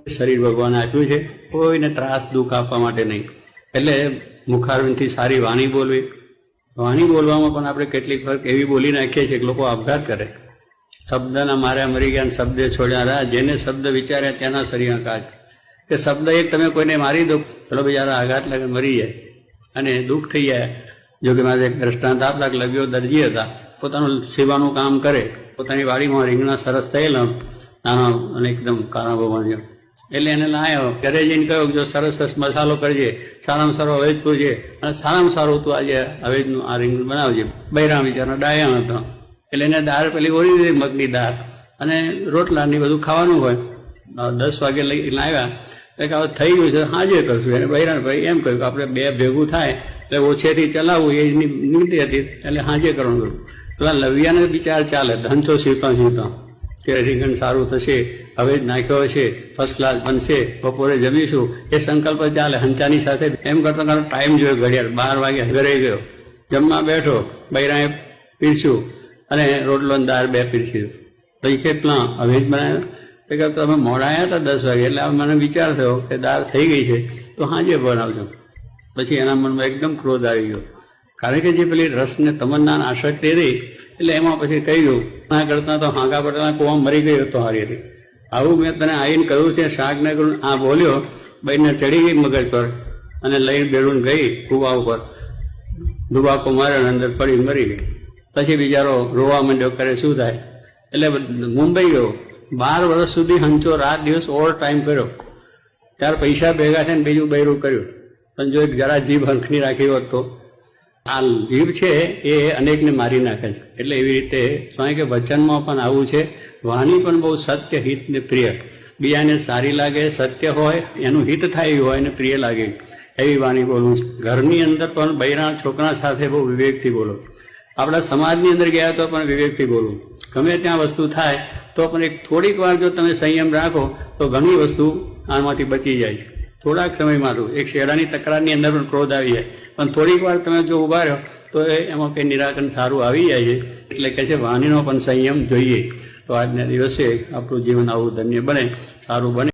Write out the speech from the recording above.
શરીર ભગવાને આપ્યું છે, કોઈને ત્રાસ દુઃખ આપવા માટે નહીં. એટલે મુખારવિંદથી સારી વાણી બોલવી. વાણી બોલવામાં પણ આપણે કેટલીક વખત એવી બોલી નાખીએ છીએ કે લોકો આપઘાત કરે. શબ્દના માર્યા મરી ગયા, શબ્દે છોડ્યા રહ્યા. જેને શબ્દ વિચાર્યા ત્યાંના શરીર કાજ. કે શબ્દ એક તમે કોઈને મારી દો, પેલો બિચારા આઘાત લાગે મરી જાય અને દુઃખ થઈ જાય. જો કે મારે એક દ્રષ્ટાંત આપલા, લગ્યો દરજી હતા, પોતાનું સેવાનું કામ કરે, પોતાની વાડીમાં રીંગણા સરસ થયેલા નાના અને એકદમ કાળા ભગવાન જેમ. એટલે એને લાવ્યો, ઘરે જઈને કહ્યું જો સરસ સરસ મસાલો કરજે, સારામાં સારો હવેજ પૂરજે અને સારામાં સારું તું આજે હવેજનું આ રીંગણ બનાવજે. બૈરા બિચારા ડાયા હતો એટલે એને દાળ પેલી ઓળી દીધી, મગની દાળ અને રોટલા ને બધું ખાવાનું હોય. 10 વાગે લઈને આવ્યા એટલે હવે થઈ ગયું છે, હાજે કરશું. એને બૈરાને ભાઈ એમ કહ્યું કે આપણે બે ભેગું થાય એટલે ઓછેથી ચલાવવું એ નીતિ હતી, એટલે હાજે કરવાનું. પેલા લવિયાને વિચાર ચાલે ધંધો સીવતા કે રીંગણ સારું થશે, હવે જ નાખ્યો હશે, ફર્સ્ટ ક્લાસ બનશે, બપોરે જમીશું, એ સંકલ્પ ચાલે હંચાની સાથે. એમ કરતા કરતા ટાઈમ જોયો ઘડિયાળ, 12 વાગે ઘરે ગયો, જમવા બેઠો, બૈરાએ પીરસ્યું અને રોટલો ને દાળ 2 પીરસ્યું. પછી કેટલા હવે જ બનાવ્યો કે તમે મોડા આવ્યા હતા 10 વાગે, એટલે મને વિચાર થયો કે દાળ થઈ ગઈ છે તો હાજે બનાવજો. પછી એના મનમાં એકદમ ક્રોધ આવી ગયો, કારણ કે જે પેલી રસને તમન્ના આસક્તિ રહી એટલે એમાં પછી કહી ગયું ના કરતા તો હાંકા પટેલના કુવા મરી ગયો તો હારી હતી. આવું મેં તને આવીને કહ્યું છે, શાક ને કરું. આ બોલ્યો, બહેનને ચડી ગઈ મગજ પર અને લઈને બેડું ગઈ કુવા ઉપર, ડુબાકો માર્યો અંદર પડી મરી ગઈ. પછી બિચારો રોવા માંડ્યો, કરે શું થાય. એટલે મુંબઈ ગયો, 12 વર્ષ સુધી હંચો રાત દિવસ ઓવર ટાઈમ કર્યો. ત્યાર પૈસા ભેગા થઈને બીજું બૈરું કર્યું. પણ જો એક જરા જીભ હંખની રાખી હોત તો. આ જીભ છે એ અનેકને મારી નાખે છે. એટલે એવી રીતે સ્વામી કે વચનમાં પણ આવું છે. વાણી પણ બહુ સત્ય, હિત ને પ્રિય, બીજાને સારી લાગે, સત્ય હોય, એનું હિત થાય એવી હોય ને પ્રિય લાગે એવી વાણી બોલવું છે. ઘરની અંદર પણ બૈરા છોકરા સાથે બહુ વિવેકથી બોલો. આપણા સમાજની અંદર ગયા તો પણ વિવેકથી બોલવું. ગમે ત્યાં વસ્તુ થાય તો પણ એક થોડીક વાર જો તમે સંયમ રાખો તો ઘણી વસ્તુ આમાંથી બચી જાય છે. થોડાક સમય માટે એક શેરાની તકરારની અંદર પણ ક્રોધ આવી જાય, પણ થોડીક વાર તમે જો ઉભા રહ્યો તો એમાં કંઈ નિરાકરણ સારું આવી જાય છે. એટલે કહે છે વાણીનો પણ સંયમ જોઈએ તો આજના દિવસે આપણું જીવન આવું ધન્ય બને, સારું બને.